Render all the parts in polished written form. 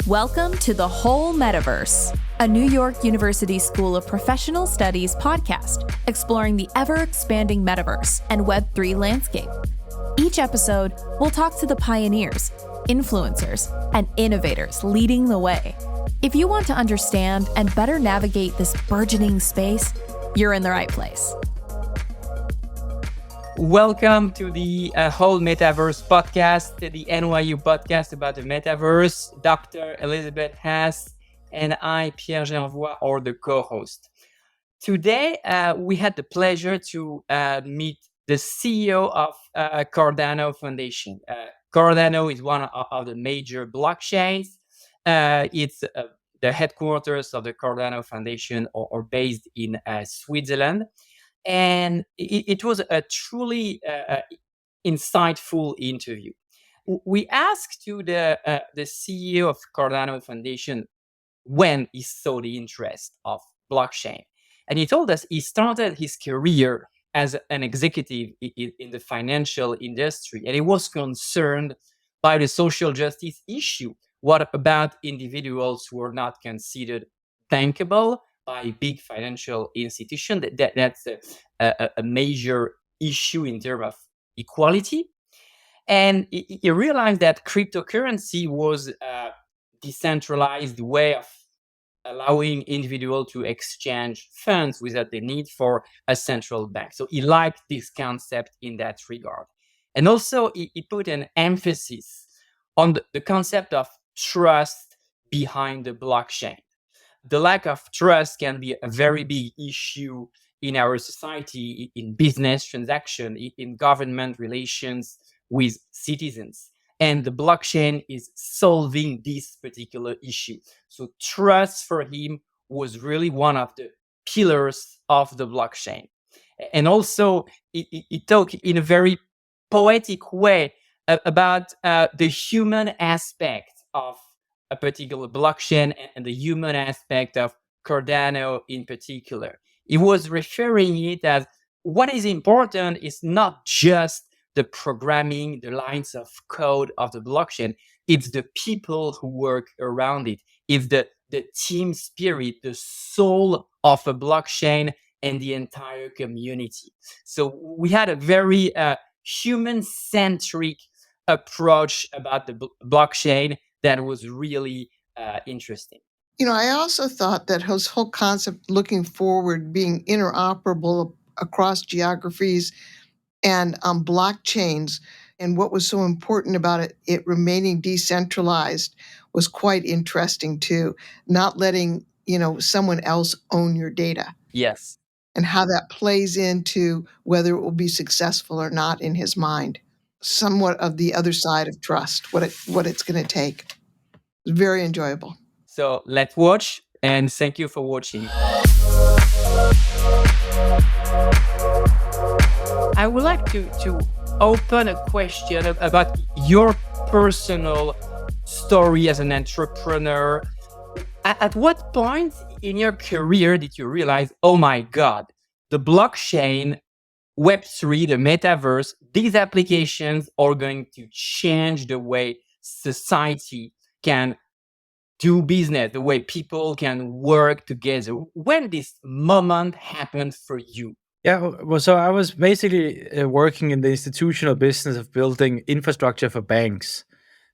Welcome to the Whole Metaverse, a New York University School of Professional Studies podcast exploring the ever-expanding metaverse and Web3 landscape. Each episode, we'll talk to the pioneers, influencers, and innovators leading the way. If you want to understand and better navigate this burgeoning space, you're in the right place. Welcome to the Whole Metaverse podcast, the NYU podcast about the metaverse. Dr. Elizabeth Haas and I, Pierre Gervois, are the co-host. Today, we had the pleasure to meet the CEO of Cardano Foundation. Cardano is one of the major blockchains. It's the headquarters of the Cardano Foundation are based in Switzerland. And it was a truly insightful interview. We asked to the CEO of Cardano Foundation when he saw the interest of blockchain. And he told us he started his career as an executive in the financial industry. And he was concerned by the social justice issue. What about individuals who are not considered bankable by big financial institutions? That's a major issue in terms of equality. And he realized that cryptocurrency was a decentralized way of allowing individuals to exchange funds without the need for a central bank. So he liked this concept in that regard. And also he put an emphasis on the concept of trust behind the blockchain. The lack of trust can be a very big issue in our society, in business transaction, in government relations with citizens. And the blockchain is solving this particular issue. So trust for him was really one of the pillars of the blockchain. And also, he talked in a very poetic way about the human aspect of a particular blockchain and the human aspect of Cardano in particular. He was referring it as what is important is not just the programming, the lines of code of the blockchain. It's the people who work around it. It's the team spirit, the soul of a blockchain and the entire community. So we had a very human-centric approach about the blockchain that was really interesting. You know, I also thought that his whole concept looking forward, being interoperable across geographies and blockchains, and what was so important about it remaining decentralized was quite interesting too. Not letting, someone else own your data. Yes. And how that plays into whether it will be successful or not in his mind. Somewhat of the other side of trust, what it's going to take. It's very enjoyable. So let's watch, and thank you for watching. I would like to open a question about your personal story as an entrepreneur. At what point in your career did you realize, oh my God, the blockchain, Web3, the metaverse, these applications are going to change the way society can do business, the way people can work together? When this moment happened for you? Yeah, well, so I was basically working in the institutional business of building infrastructure for banks.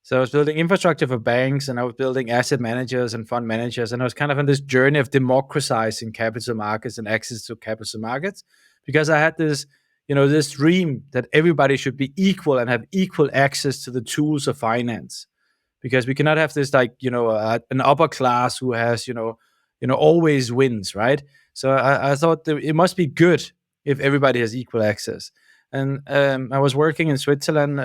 So I was building infrastructure for banks, and I was building asset managers and fund managers, and I was kind of on this journey of democratizing capital markets and access to capital markets, because I had this, this dream that everybody should be equal and have equal access to the tools of finance. Because we cannot have this an upper class who has always wins, right? So I thought that it must be good if everybody has equal access. And I was working in Switzerland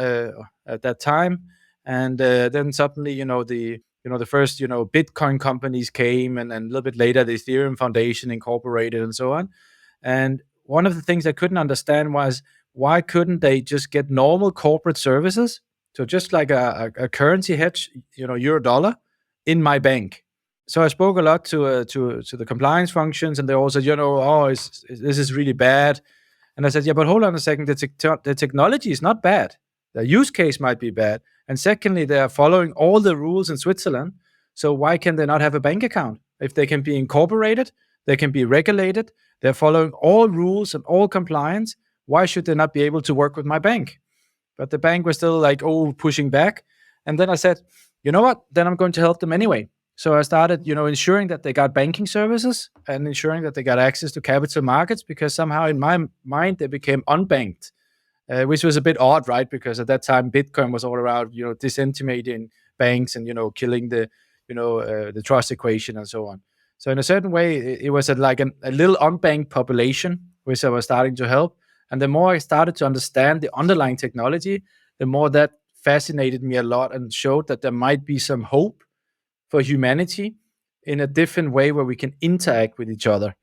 at that time, and then suddenly the first Bitcoin companies came, and a little bit later the Ethereum Foundation incorporated and so on. And one of the things I couldn't understand was, why couldn't they just get normal corporate services? So just like a currency hedge, euro dollar, in my bank. So I spoke a lot to the compliance functions, and they all said, this is really bad. And I said, yeah, but hold on a second. The technology is not bad. The use case might be bad. And secondly, they are following all the rules in Switzerland. So why can they not have a bank account? If they can be incorporated, they can be regulated, they're following all rules and all compliance, why should they not be able to work with my bank? But the bank was still like, pushing back. And then I said, you know what? Then I'm going to help them anyway. So I started, ensuring that they got banking services and ensuring that they got access to capital markets, because somehow in my mind they became unbanked, which was a bit odd, right? Because at that time Bitcoin was all around, disintermediating banks and killing the trust equation and so on. So in a certain way, it was like a little unbanked population which I was starting to help. And the more I started to understand the underlying technology, the more that fascinated me a lot and showed that there might be some hope for humanity in a different way where we can interact with each other.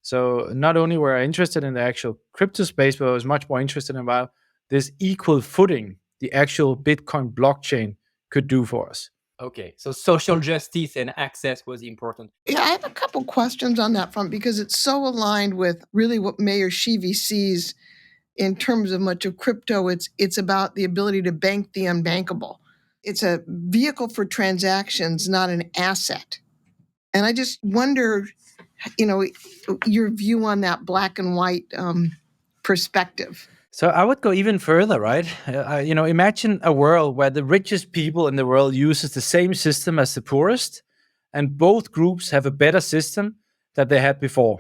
So not only were I interested in the actual crypto space, but I was much more interested in about this equal footing the actual Bitcoin blockchain could do for us. Okay, so social justice and access was important. Yeah, I have a couple questions on that front because it's so aligned with really what Mayor Shivi sees in terms of much of crypto. It's about the ability to bank the unbankable. It's a vehicle for transactions, not an asset. And I just wonder, your view on that black and white perspective. So I would go even further, right? Imagine a world where the richest people in the world uses the same system as the poorest, and both groups have a better system that they had before.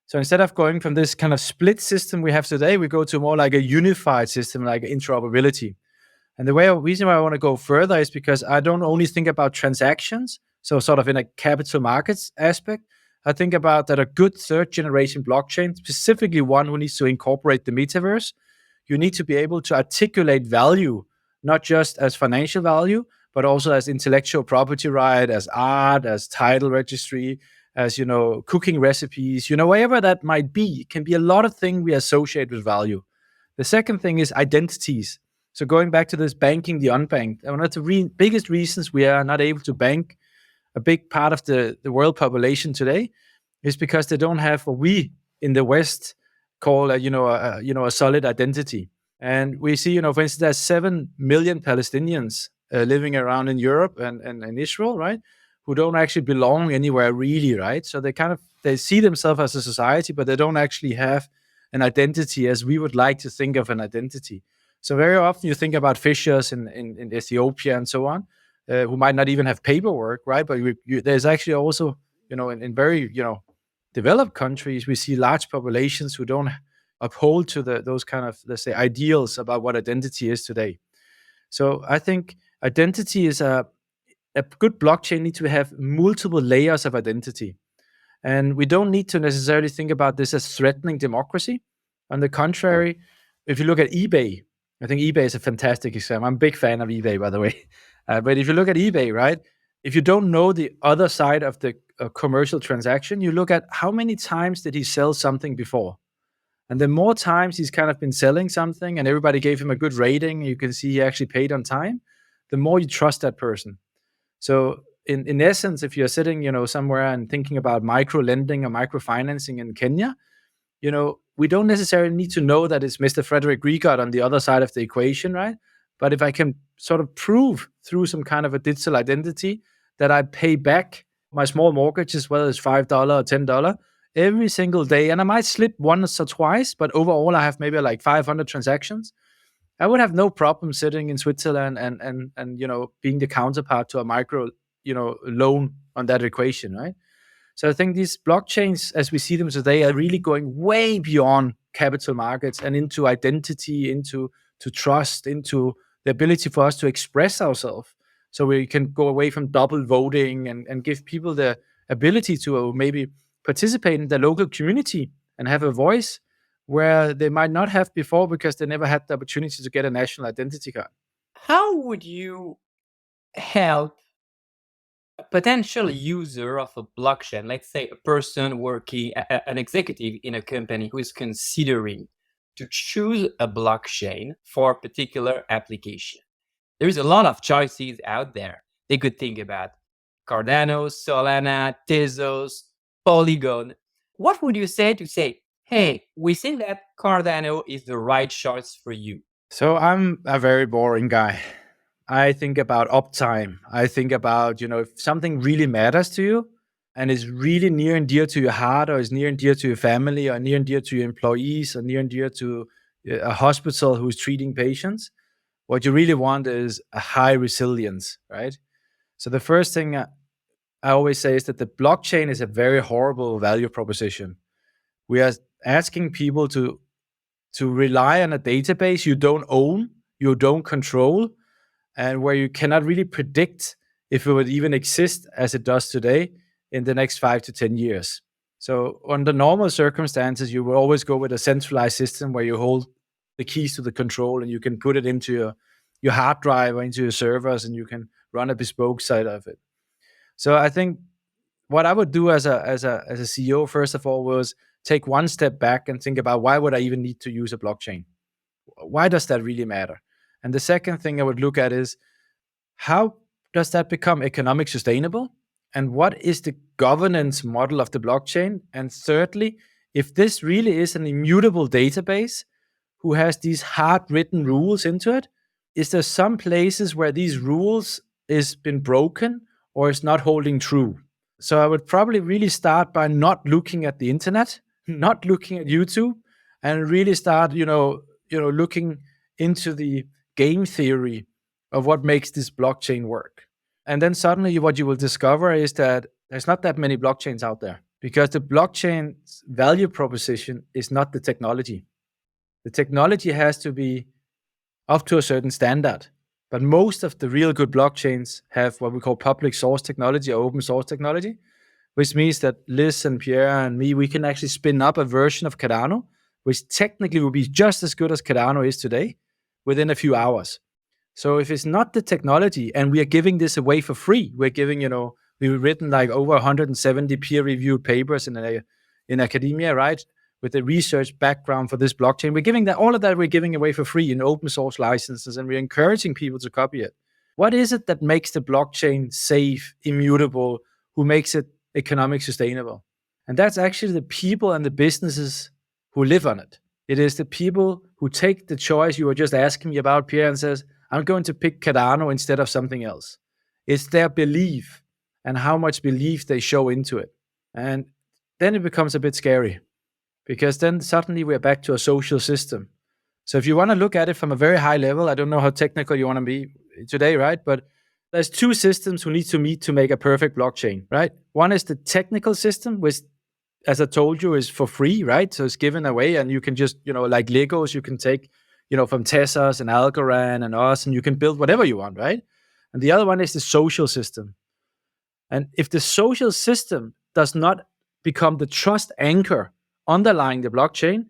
So instead of going from this kind of split system we have today, we go to more like a unified system, like interoperability. And the reason why I want to go further is because I don't only think about transactions, so sort of in a capital markets aspect. I think about that a good third generation blockchain, specifically one who needs to incorporate the metaverse, you need to be able to articulate value, not just as financial value, but also as intellectual property right, as art, as title registry, as cooking recipes, wherever that might be. It can be a lot of things we associate with value. The second thing is identities. So going back to this banking the unbanked, one of the biggest reasons we are not able to bank a big part of the world population today is because they don't have what we in the West call a solid identity. And we see, for instance, there's 7 million Palestinians living around in Europe and Israel, right, who don't actually belong anywhere really, right? So they see themselves as a society, but they don't actually have an identity as we would like to think of an identity. So very often you think about fishers in Ethiopia and so on, who might not even have paperwork, right? But there's actually also, in very, developed countries, we see large populations who don't uphold to those kind of, let's say, ideals about what identity is today. So I think identity is a good blockchain needs to have multiple layers of identity. And we don't need to necessarily think about this as threatening democracy. On the contrary, if you look at eBay, I think eBay is a fantastic example. I'm a big fan of eBay, by the way. But if you look at eBay, right, if you don't know the other side of the commercial transaction, you look at how many times did he sell something before. And the more times he's kind of been selling something and everybody gave him a good rating, you can see he actually paid on time, the more you trust that person. So in essence, if you're sitting, somewhere and thinking about micro lending or microfinancing in Kenya, we don't necessarily need to know that it's Mr. Frederik Gregaard on the other side of the equation, right? But if I can sort of prove through some kind of a digital identity that I pay back my small mortgages, whether it's $5 or $10, every single day, and I might slip once or twice, but overall I have maybe like 500 transactions, I would have no problem sitting in Switzerland and being the counterpart to a micro loan on that equation, right? So I think these blockchains, as we see them today, are really going way beyond capital markets and into identity, into trust, into the ability for us to express ourselves. So we can go away from double voting and give people the ability to maybe participate in the local community and have a voice where they might not have before because they never had the opportunity to get a national identity card. How would you help a potential user of a blockchain, let's say a person working, an executive in a company who is considering to choose a blockchain for a particular application? There is a lot of choices out there. They could think about Cardano, Solana, Tezos, Polygon. What would you say to say, hey, we think that Cardano is the right choice for you? So I'm a very boring guy. I think about uptime. I think about, if something really matters to you and is really near and dear to your heart, or is near and dear to your family, or near and dear to your employees, or near and dear to a hospital who's treating patients, what you really want is a high resilience, right? So the first thing I always say is that the blockchain is a very horrible value proposition. We are asking people to rely on a database you don't own, you don't control, and where you cannot really predict if it would even exist as it does today in the next 5 to 10 years. So under normal circumstances, you will always go with a centralized system where you hold the keys to the control and you can put it into your hard drive or into your servers, and you can run a bespoke side of it. So I think what I would do as a CEO, first of all, was take one step back and think about, why would I even need to use a blockchain? Why does that really matter? And the second thing I would look at is, how does that become economic sustainable? And what is the governance model of the blockchain? And thirdly, if this really is an immutable database who has these hard written rules into it, is there some places where these rules is been broken or is not holding true? So I would probably really start by not looking at the internet, not looking at YouTube, and really start, looking into the game theory of what makes this blockchain work. And then suddenly what you will discover is that there's not that many blockchains out there, because the blockchain's value proposition is not the technology. The technology has to be up to a certain standard. But most of the real good blockchains have what we call public source technology or open source technology, which means that Liz and Pierre and me, we can actually spin up a version of Cardano, which technically will be just as good as Cardano is today within a few hours. So if it's not the technology, and we are giving this away for free, we're giving, we've written like over 170 peer-reviewed papers in academia, right? With the research background for this blockchain. We're giving that, all of that we're giving away for free in open source licenses, and we're encouraging people to copy it. What is it that makes the blockchain safe, immutable, who makes it economic sustainable? And that's actually the people and the businesses who live on it. It is the people who take the choice you were just asking me about, Pierre, and says, I'm going to pick Cardano instead of something else. It's their belief and how much belief they show into it. And then it becomes a bit scary, because then suddenly we're back to a social system. So if you want to look at it from a very high level, I don't know how technical you want to be today, right? But there's two systems who need to meet to make a perfect blockchain, right? One is the technical system, which, as I told you, is for free, right? So it's given away, and you can just, like Legos, you can take, from Tessers and Algorand and us, and you can build whatever you want, right? And the other one is the social system. And if the social system does not become the trust anchor underlying the blockchain,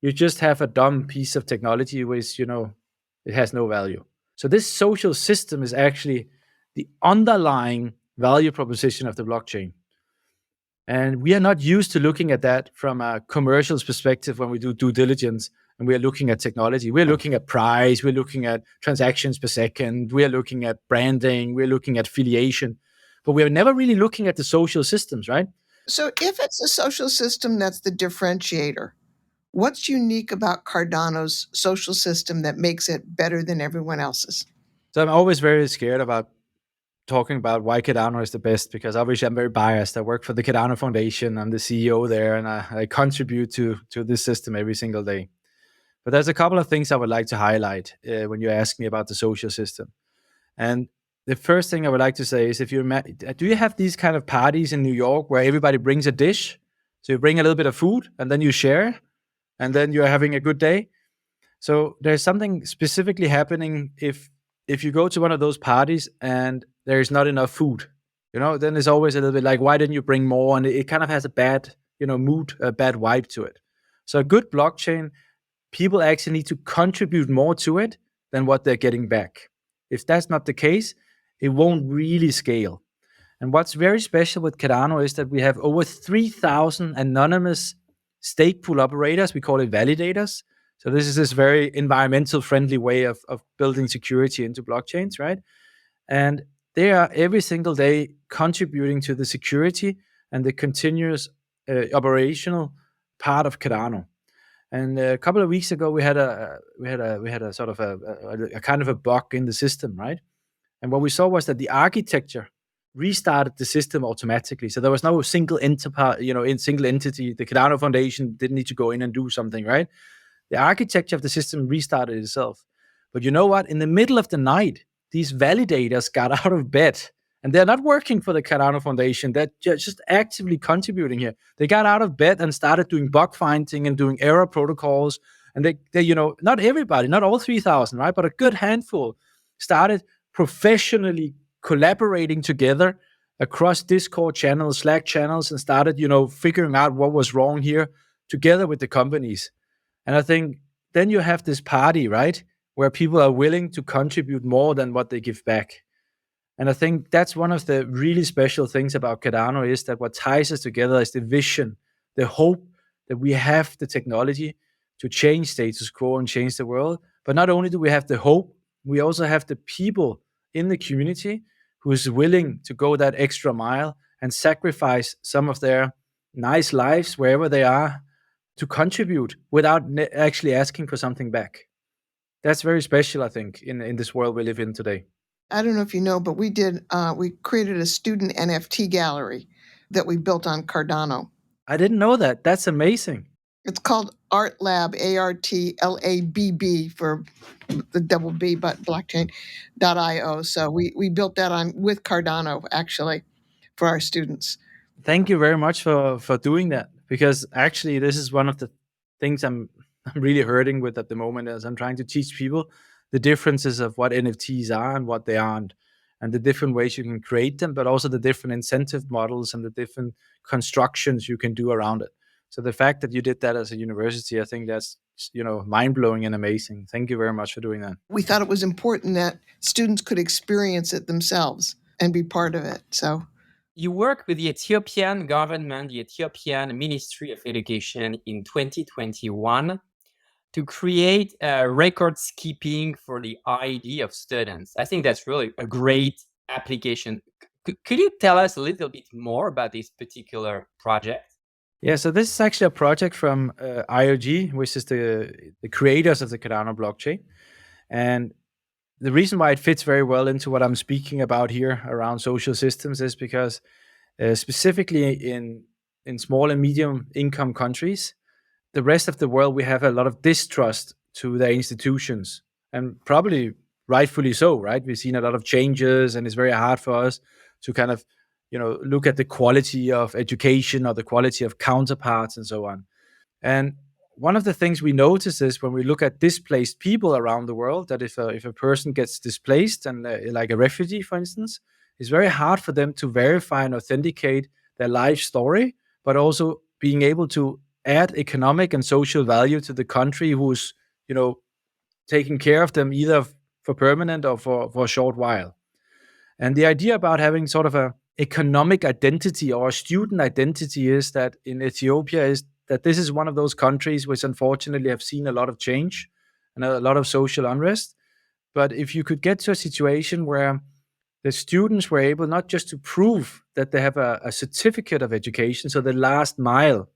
you just have a dumb piece of technology which, it has no value. So this social system is actually the underlying value proposition of the blockchain. And we are not used to looking at that from a commercial perspective when we do due diligence and we are looking at technology. We're looking at price, we're looking at transactions per second, we're looking at branding, we're looking at affiliation, but we're never really looking at the social systems, right? So if it's a social system that's the differentiator, what's unique about Cardano's social system that makes it better than everyone else's? So I'm always very scared about talking about why Cardano is the best, because obviously I'm very biased. I work for the Cardano Foundation. I'm the CEO there, and I contribute to this system every single day. But there's a couple of things I would like to highlight when you ask me about the social system. And the first thing I would like to say is, do you have these kind of parties in New York where everybody brings a dish? So you bring a little bit of food and then you share, and then you're having a good day. So there's something specifically happening if you go to one of those parties and there is not enough food, then it's always a little bit like, why didn't you bring more? And it kind of has a bad, mood, a bad vibe to it. So a good blockchain, people actually need to contribute more to it than what they're getting back. If that's not the case, it won't really scale. And what's very special with Cardano is that we have over 3,000 anonymous stake pool operators. We call it validators. So this is this very environmental friendly way of building security into blockchains, right? And they are every single day contributing to the security and the continuous operational part of Cardano. And a couple of weeks ago, we had a sort of a kind of a bug in the system, right? And what we saw was that the architecture restarted the system automatically. So there was no single single entity. The Cardano Foundation didn't need to go in and do something, right? The architecture of the system restarted itself. But you know what? In the middle of the night, these validators got out of bed, and they're not working for the Cardano Foundation. They're just actively contributing here. They got out of bed and started doing bug finding and doing error protocols. And they not everybody, not all 3,000, right? But a good handful started professionally collaborating together across Discord channels, Slack channels, and started, figuring out what was wrong here together with the companies. And I think then you have this party, right, where people are willing to contribute more than what they give back. And I think that's one of the really special things about Cardano is that what ties us together is the vision, the hope that we have the technology to change status quo and change the world. But not only do we have the hope, we also have the people in the community who is willing to go that extra mile and sacrifice some of their nice lives wherever they are to contribute without actually asking for something back. That's very special, I think, in this world we live in today. I don't know if you know, but we created a student NFT gallery that we built on Cardano. I didn't know that. That's amazing. It's called Art Lab, ARTLABB for the double B, but blockchain.io. So we built that with Cardano, actually, for our students. Thank you very much for doing that, because actually this is one of the things I'm really hurting with at the moment, as I'm trying to teach people the differences of what NFTs are and what they aren't, and the different ways you can create them, but also the different incentive models and the different constructions you can do around it. So the fact that you did that as a university, I think that's mind-blowing and amazing. Thank you very much for doing that. We thought it was important that students could experience it themselves and be part of it. So you worked with the Ethiopian government, the Ethiopian Ministry of Education in 2021 to create records keeping for the ID of students. I think that's really a great application. Could you tell us a little bit more about this particular project? Yeah, so this is actually a project from IOG, which is the creators of the Cardano blockchain. And the reason why it fits very well into what I'm speaking about here around social systems is because specifically in small and medium income countries, the rest of the world, we have a lot of distrust to their institutions, and probably rightfully so, right? We've seen a lot of changes, and it's very hard for us to kind of, look at the quality of education or the quality of counterparts and so on. And one of the things we notice is when we look at displaced people around the world, that if a person gets displaced, and like a refugee, for instance, it's very hard for them to verify and authenticate their life story, but also being able to add economic and social value to the country who's, taking care of them either for permanent or for a short while. And the idea about having sort of a economic identity or a student identity is that in Ethiopia is that this is one of those countries which unfortunately have seen a lot of change and a lot of social unrest. But if you could get to a situation where the students were able not just to prove that they have a certificate of education, so the last mile,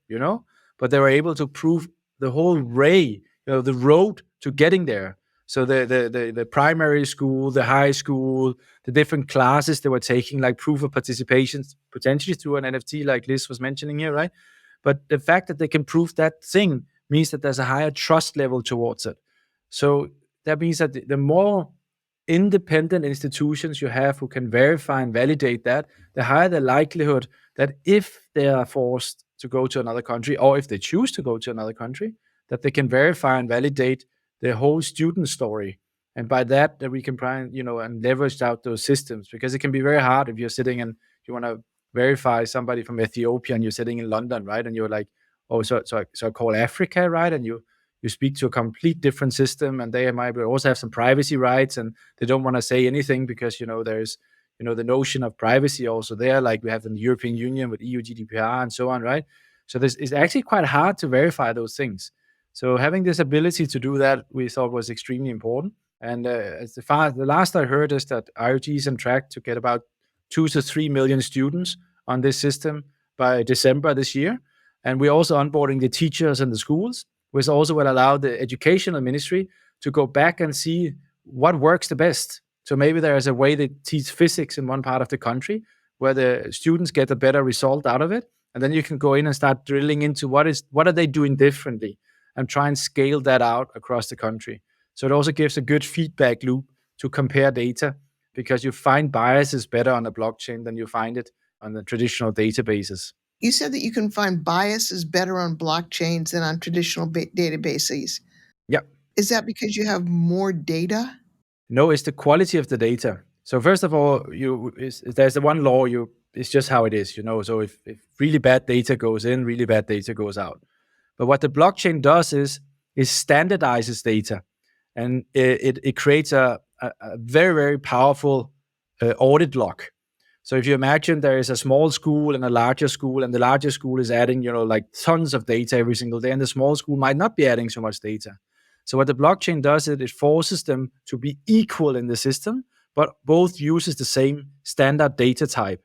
but they were able to prove the whole way, the road to getting there. So the primary school, the high school, the different classes they were taking, like proof of participation, potentially through an NFT, like Liz was mentioning here, right? But the fact that they can prove that thing means that there's a higher trust level towards it. So that means that the more independent institutions you have who can verify and validate that, the higher the likelihood that if they are forced to go to another country, or if they choose to go to another country, that they can verify and validate the whole student story. And by that we can try and, and leverage out those systems, because it can be very hard if you're sitting and you want to verify somebody from Ethiopia and you're sitting in London, right? And you're like, oh, so I call Africa, right? And you speak to a complete different system, and they might also have some privacy rights, and they don't want to say anything because, there's, the notion of privacy also there, like we have in the European Union with EU GDPR and so on, right? So this is actually quite hard to verify those things. So having this ability to do that, we thought was extremely important. And the last I heard is that IoT is on track to get about 2 to 3 million students on this system by December this year. And we're also onboarding the teachers and the schools. which also will allow the educational ministry to go back and see what works the best. So maybe there is a way they teach physics in one part of the country where the students get a better result out of it. And then you can go in and start drilling into what are they doing differently and try and scale that out across the country. So it also gives a good feedback loop to compare data, because you find biases better on the blockchain than you find it on the traditional databases. You said that you can find biases better on blockchains than on traditional databases. Yeah. Is that because you have more data? No, it's the quality of the data. So first of all, there's the one law. It's just how it is, So if really bad data goes in, really bad data goes out. But what the blockchain does is standardizes data, and it creates a very, very powerful audit log. So if you imagine there is a small school and a larger school, and the larger school is adding, like tons of data every single day, and the small school might not be adding so much data. So what the blockchain does is it forces them to be equal in the system, but both uses the same standard data type.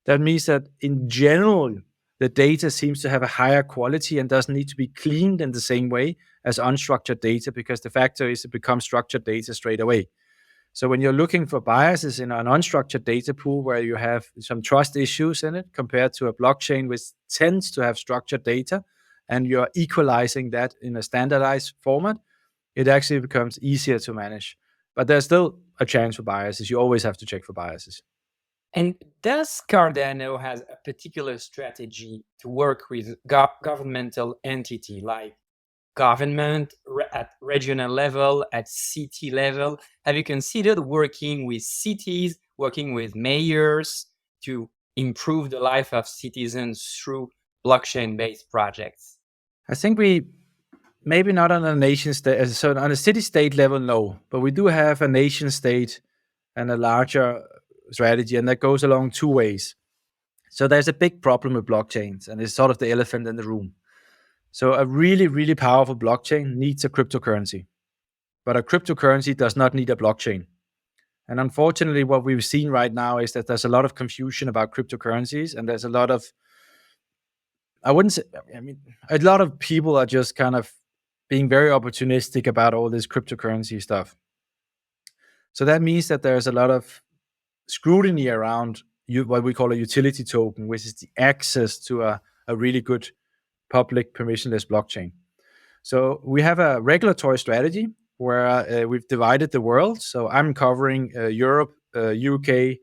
That means that in general, the data seems to have a higher quality and doesn't need to be cleaned in the same way as unstructured data, because the factor is to become structured data straight away. So when you're looking for biases in an unstructured data pool where you have some trust issues in it compared to a blockchain which tends to have structured data, and you're equalizing that in a standardized format, it actually becomes easier to manage. But there's still a chance for biases. You always have to check for biases. And does Cardano has a particular strategy to work with governmental entity like government at regional level, at city level? Have you considered working with cities, working with mayors to improve the life of citizens through blockchain-based projects? I think we maybe not on a nation state, so on a city-state level, no. But we do have a nation-state and a larger strategy, and that goes along two ways. So there's a big problem with blockchains, and it's sort of the elephant in the room. So a really, really powerful blockchain needs a cryptocurrency, but a cryptocurrency does not need a blockchain. And unfortunately, what we've seen right now is that there's a lot of confusion about cryptocurrencies, and there's a lot of, a lot of people are just kind of being very opportunistic about all this cryptocurrency stuff. So that means that there's a lot of scrutiny around what we call a utility token, which is the access to a really good public permissionless blockchain. So we have a regulatory strategy where we've divided the world. So I'm covering Europe, UK,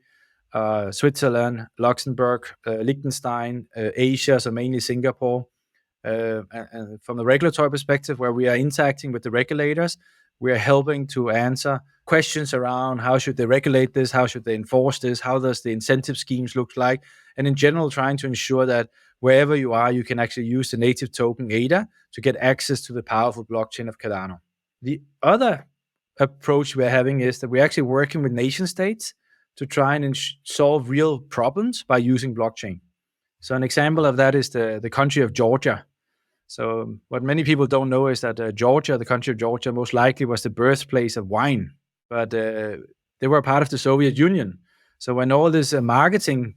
Switzerland, Luxembourg, Liechtenstein, Asia, so mainly Singapore. And from the regulatory perspective, where we are interacting with the regulators, we are helping to answer questions around how should they regulate this, how should they enforce this, how does the incentive schemes look like, and in general trying to ensure that wherever you are, you can actually use the native token ADA to get access to the powerful blockchain of Cardano. The other approach we're having is that we're actually working with nation states to try and solve real problems by using blockchain. So an example of that is the country of Georgia. So what many people don't know is that Georgia, the country of Georgia, most likely was the birthplace of wine, but they were part of the Soviet Union. So when all this marketing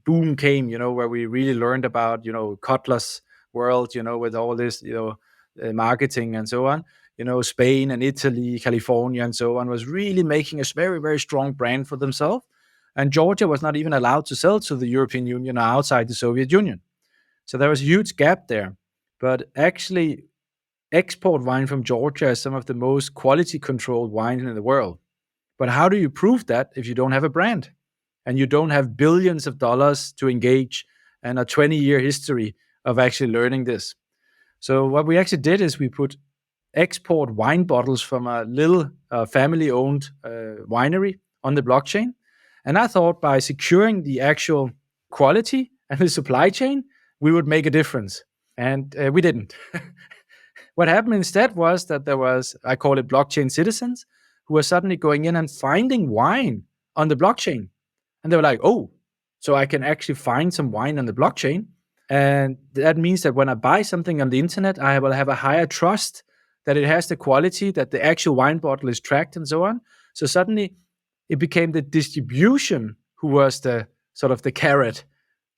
boom came, where we really learned about, Cutler's world, with all this, marketing and so on, Spain and Italy, California and so on was really making a very, very strong brand for themselves. And Georgia was not even allowed to sell to the European Union or outside the Soviet Union. So there was a huge gap there. But actually, export wine from Georgia is some of the most quality controlled wine in the world. But how do you prove that if you don't have a brand and you don't have billions of dollars to engage and a 20-year history of actually learning this? So what we actually did is we put export wine bottles from a little family-owned winery on the blockchain. And I thought by securing the actual quality and the supply chain, we would make a difference. And we didn't. What happened instead was that there was, I call it blockchain citizens, who were suddenly going in and finding wine on the blockchain. And they were like, oh, so I can actually find some wine on the blockchain. And that means that when I buy something on the internet, I will have a higher trust that it has the quality, that the actual wine bottle is tracked and so on. So suddenly it became the distribution who was the sort of the carrot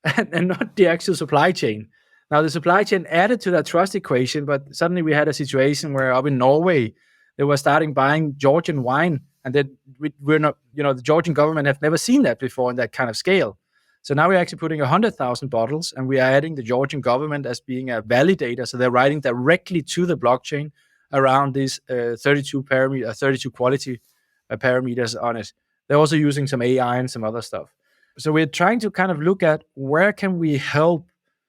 and not the actual supply chain. Now the supply chain added to that trust equation, but suddenly we had a situation where up in Norway, they were starting buying Georgian wine, and then we're not, the Georgian government have never seen that before in that kind of scale. So now we're actually putting 100,000 bottles, and we are adding the Georgian government as being a validator. So they're writing directly to the blockchain around these 32 quality parameters on it. They're also using some AI and some other stuff. So we're trying to kind of look at where can we help,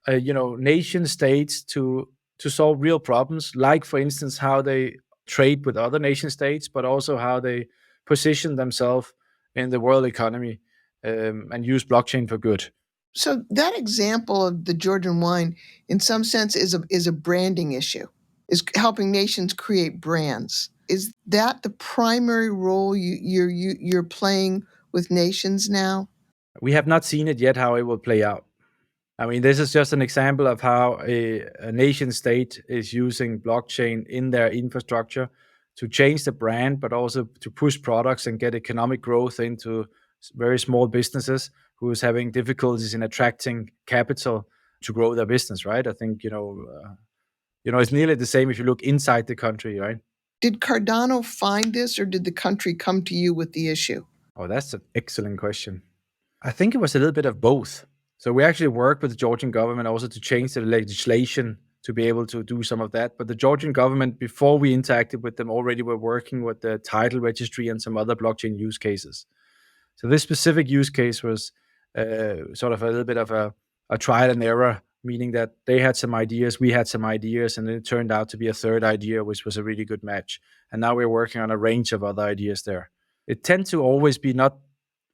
nation states to solve real problems, like for instance how they trade with other nation states, but also how they position themselves in the world economy, and use blockchain for good. So that example of the Georgian wine, in some sense, is a branding issue, is helping nations create brands. Is that the primary role you're playing with nations now? We have not seen it yet how it will play out. I mean, this is just an example of how a nation state is using blockchain in their infrastructure to change the brand, but also to push products and get economic growth into very small businesses who is having difficulties in attracting capital to grow their business, right? I think, it's nearly the same if you look inside the country, right? Did Cardano find this, or did the country come to you with the issue? Oh, that's an excellent question. I think it was a little bit of both. So we actually worked with the Georgian government also to change the legislation to be able to do some of that. But the Georgian government, before we interacted with them, already were working with the title registry and some other blockchain use cases. So this specific use case was sort of a little bit of a trial and error, meaning that they had some ideas, we had some ideas, and it turned out to be a third idea, which was a really good match. And now we're working on a range of other ideas there. It tends to always be not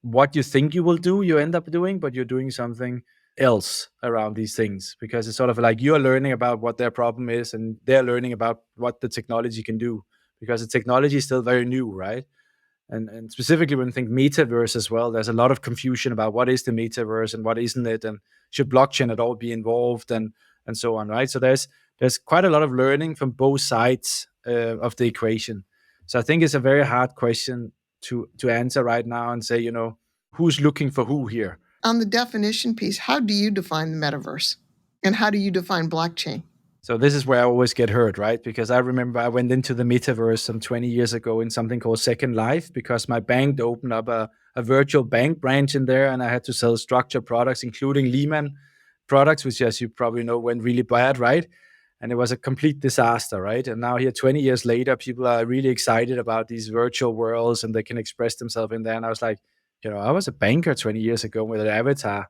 what you think you will do, you end up doing, but you're doing something else around these things, because it's sort of like you're learning about what their problem is and they're learning about what the technology can do, because the technology is still very new, right? And specifically when you think metaverse as well, there's a lot of confusion about what is the metaverse and what isn't it, and should blockchain at all be involved, and so on, right? So there's quite a lot of learning from both sides of the equation. So I think it's a very hard question to answer right now and say, who's looking for who here? On the definition piece, how do you define the metaverse? And how do you define blockchain? So this is where I always get hurt, right? Because I remember I went into the metaverse some 20 years ago in something called Second Life, because my bank opened up a virtual bank branch in there, and I had to sell structured products, including Lehman products, which, as you probably know, went really bad, right? And it was a complete disaster, right? And now here, 20 years later, people are really excited about these virtual worlds and they can express themselves in there. And I was like, I was a banker 20 years ago with an avatar,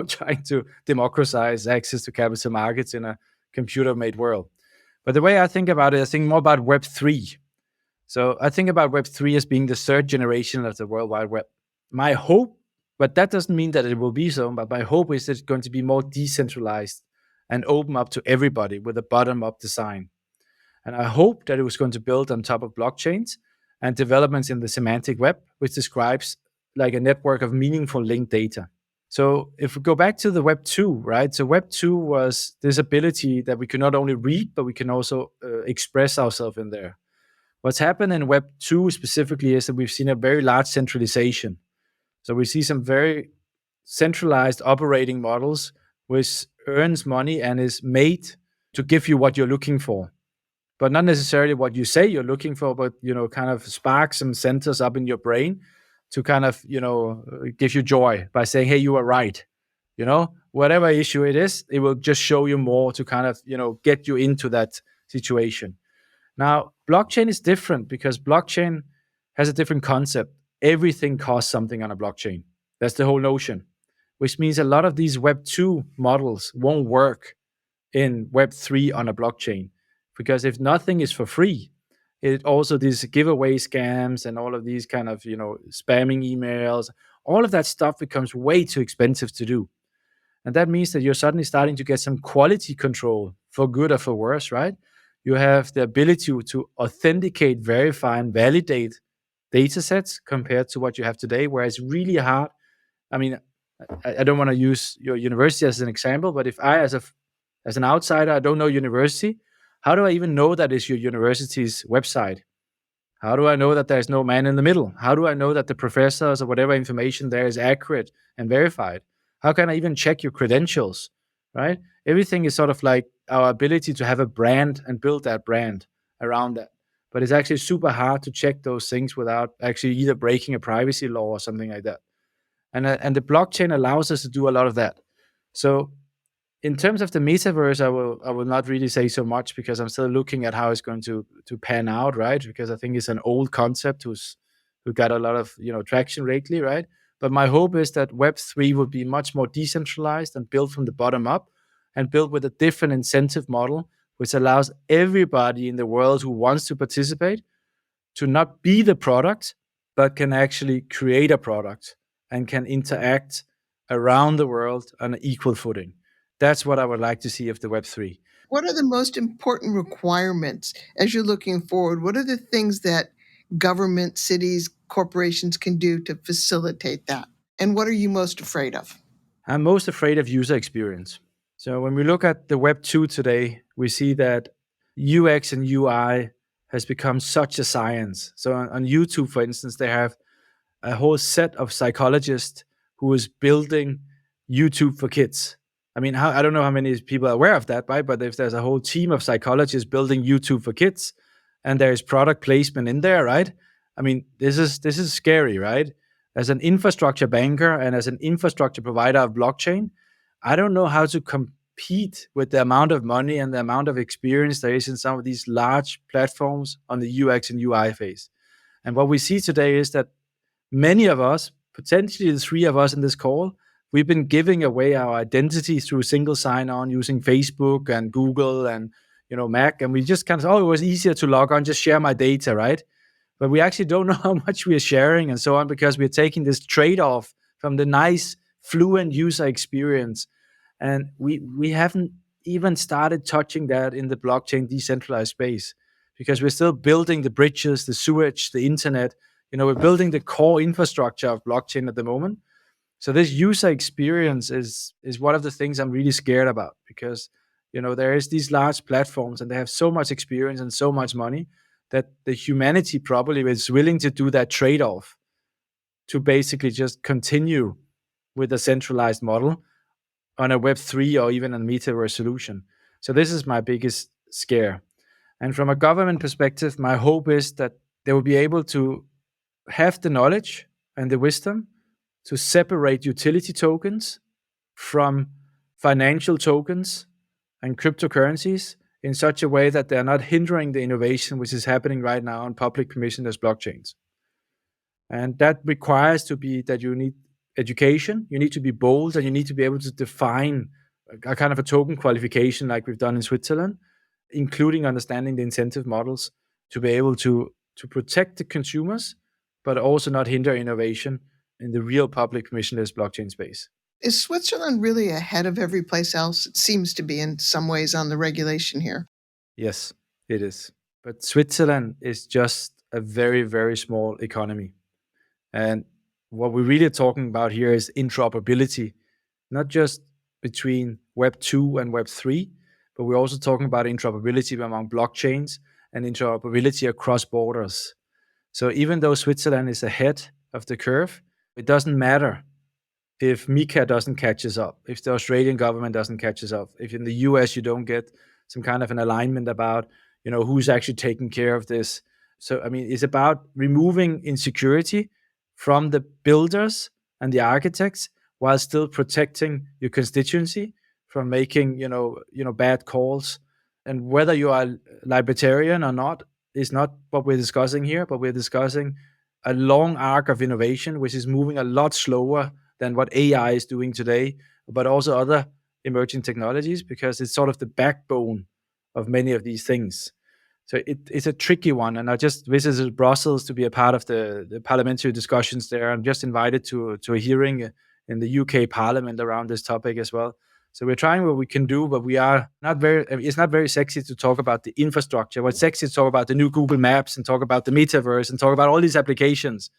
trying to democratize access to capital markets in a computer-made world. But the way I think about it, I think more about Web3. So I think about Web3 as being the third generation of the World Wide Web. My hope, but that doesn't mean that it will be so, but my hope is that it's going to be more decentralized and open up to everybody with a bottom-up design. And I hope that it was going to build on top of blockchains and developments in the semantic web, which describes like a network of meaningful linked data. So if we go back to the Web 2, right? So Web 2 was this ability that we can not only read, but we can also express ourselves in there. What's happened in Web 2 specifically is that we've seen a very large centralization. So we see some very centralized operating models which earns money and is made to give you what you're looking for, but not necessarily what you say you're looking for, but kind of spark some centers up in your brain to kind of give you joy by saying, hey, you are right. Whatever issue it is, it will just show you more to kind of get you into that situation. Now blockchain is different because blockchain has a different concept. Everything costs something on a blockchain. That's the whole notion, which means a lot of these Web 2 models won't work in Web 3 on a blockchain, because if nothing is for free, it also these giveaway scams and all of these kind of spamming emails, all of that stuff becomes way too expensive to do. And that means that you're suddenly starting to get some quality control, for good or for worse, right? You have the ability to authenticate, verify, and validate data sets compared to what you have today, where it's really hard. I mean, I don't want to use your university as an example, but if I, as an outsider, I don't know university, how do I even know that it's your university's website? How do I know that there's no man in the middle? How do I know that the professors or whatever information there is accurate and verified? How can I even check your credentials, right? everything is sort of like our ability to have a brand and build that brand around that. But it's actually super hard to check those things without actually either breaking a privacy law or something like that. And the blockchain allows us to do a lot of that. So in terms of the metaverse, I will not really say so much because I'm still looking at how it's going to pan out, right? Because I think it's an old concept who got a lot of traction lately, right? But my hope is that Web3 will be much more decentralized and built from the bottom up, and built with a different incentive model, which allows everybody in the world who wants to participate to not be the product, but can actually create a product and can interact around the world on an equal footing. That's what I would like to see of the Web3. What are the most important requirements as you're looking forward? What are the things that government, cities, corporations can do to facilitate that? And what are you most afraid of? I'm most afraid of user experience. So when we look at the Web2 today, we see that UX and UI has become such a science. So on YouTube, for instance, they have a whole set of psychologists who is building YouTube for kids. I mean, I don't know how many people are aware of that, right? But if there's a whole team of psychologists building YouTube for kids, and there is product placement in there, right? I mean, this is scary, right? As an infrastructure banker and as an infrastructure provider of blockchain, I don't know how to compete with the amount of money and the amount of experience there is in some of these large platforms on the UX and UI phase. And what we see today is that many of us, potentially the three of us in this call, we've been giving away our identity through single sign-on using Facebook and Google and Mac, and we just kind of, it was easier to log on, just share my data, right? But we actually don't know how much we are sharing and so on, because we're taking this trade-off from the nice, fluent user experience. And we haven't even started touching that in the blockchain decentralized space, because we're still building the bridges, the sewage, the internet. We're building the core infrastructure of blockchain at the moment. So this user experience is one of the things I'm really scared about, because there is these large platforms and they have so much experience and so much money that the humanity probably is willing to do that trade-off to basically just continue with a centralized model on a Web3 or even a metaverse solution. So this is my biggest scare. And from a government perspective, my hope is that they will be able to have the knowledge and the wisdom to separate utility tokens from financial tokens and cryptocurrencies in such a way that they're not hindering the innovation which is happening right now on public permissionless blockchains. And that requires that you need education, you need to be bold, and you need to be able to define a kind of a token qualification like we've done in Switzerland, including understanding the incentive models to be able to protect the consumers, but also not hinder innovation in the real public permissionless blockchain space. Is Switzerland really ahead of every place else? It seems to be in some ways on the regulation here. Yes, it is. But Switzerland is just a very, very small economy. And what we're really talking about here is interoperability, not just between Web 2 and Web 3, but we're also talking about interoperability among blockchains and interoperability across borders. So even though Switzerland is ahead of the curve, it doesn't matter if MiCA doesn't catch us up, if the Australian government doesn't catch us up, if in the US you don't get some kind of an alignment about, who's actually taking care of this. So, I mean, it's about removing insecurity from the builders and the architects while still protecting your constituency from making, bad calls. And whether you are libertarian or not is not what we're discussing here, but we're discussing a long arc of innovation, which is moving a lot slower than what AI is doing today, but also other emerging technologies, because it's sort of the backbone of many of these things. So it's a tricky one. And I just visited Brussels to be a part of the parliamentary discussions there. I'm just invited to a hearing in the UK Parliament around this topic as well. So we're trying what we can do, but we are not very, it's not very sexy to talk about the infrastructure. What's sexy to talk about the new Google Maps and talk about the metaverse and talk about all these applications.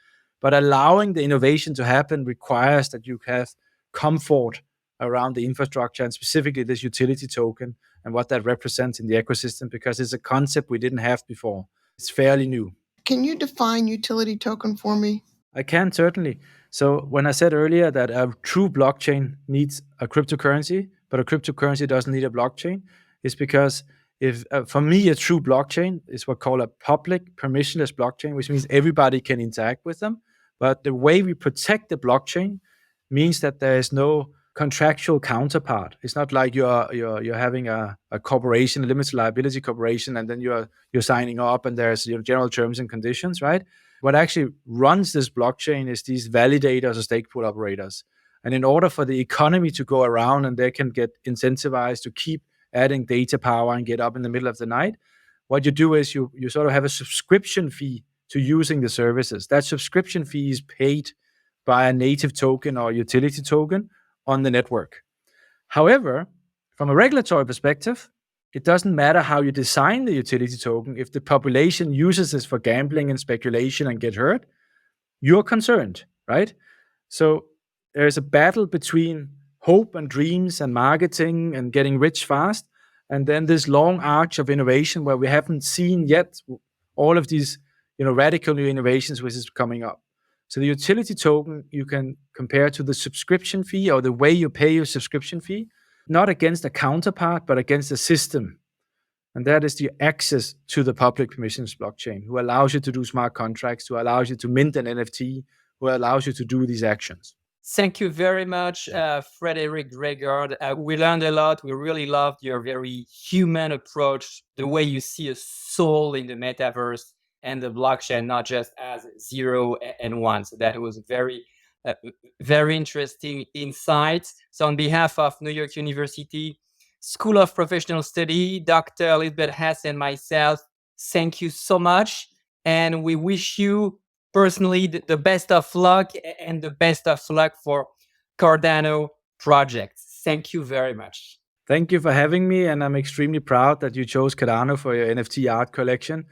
But allowing the innovation to happen requires that you have comfort around the infrastructure and specifically this utility token and what that represents in the ecosystem, because it's a concept we didn't have before. It's fairly new. Can you define utility token for me? I can, certainly. So when I said earlier that a true blockchain needs a cryptocurrency, but a cryptocurrency doesn't need a blockchain, is because if for me a true blockchain is what's called a public permissionless blockchain, which means everybody can interact with them. But the way we protect the blockchain means that there is no contractual counterpart. It's not like you're having a corporation, a limited liability corporation, and then you're signing up and there's general terms and conditions, right? What actually runs this blockchain is these validators or stake pool operators. And in order for the economy to go around and they can get incentivized to keep adding data power and get up in the middle of the night, what you do is you sort of have a subscription fee to using the services. That subscription fee is paid by a native token or utility token on the network. However, from a regulatory perspective, it doesn't matter how you design the utility token. If the population uses this for gambling and speculation and get hurt, you're concerned, right? So there's a battle between hope and dreams and marketing and getting rich fast, and then this long arch of innovation where we haven't seen yet all of these radical new innovations which is coming up. So the utility token you can compare to the subscription fee, or the way you pay your subscription fee, not against a counterpart, but against a system. And that is the access to the public permissions blockchain, who allows you to do smart contracts, who allows you to mint an NFT, who allows you to do these actions. Thank you very much, Frederik Gregaard. We learned a lot. We really loved your very human approach, the way you see a soul in the metaverse and the blockchain, not just as 0 and 1. So that was very, very interesting insight. So on behalf of New York University School of Professional Study, Dr. Elizabeth Hess and myself, thank you so much. And we wish you personally the best of luck, and the best of luck for Cardano project. Thank you very much. Thank you for having me. And I'm extremely proud that you chose Cardano for your NFT art collection.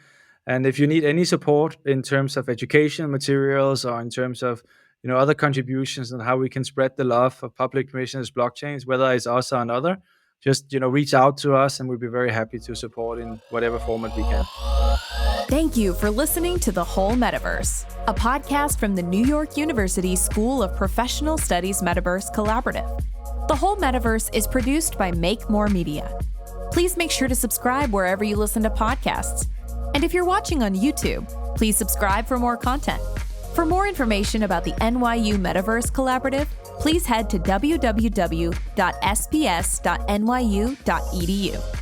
And if you need any support in terms of education materials, or in terms of other contributions and how we can spread the love of public permissionless blockchains, whether it's us or another, just reach out to us and we'll be very happy to support in whatever format we can. Thank you for listening to The Whole Metaverse, a podcast from the New York University School of Professional Studies Metaverse Collaborative. The Whole Metaverse is produced by Make More Media. Please make sure to subscribe wherever you listen to podcasts. And if you're watching on YouTube, please subscribe for more content. For more information about the NYU Metaverse Collaborative, please head to www.sps.nyu.edu.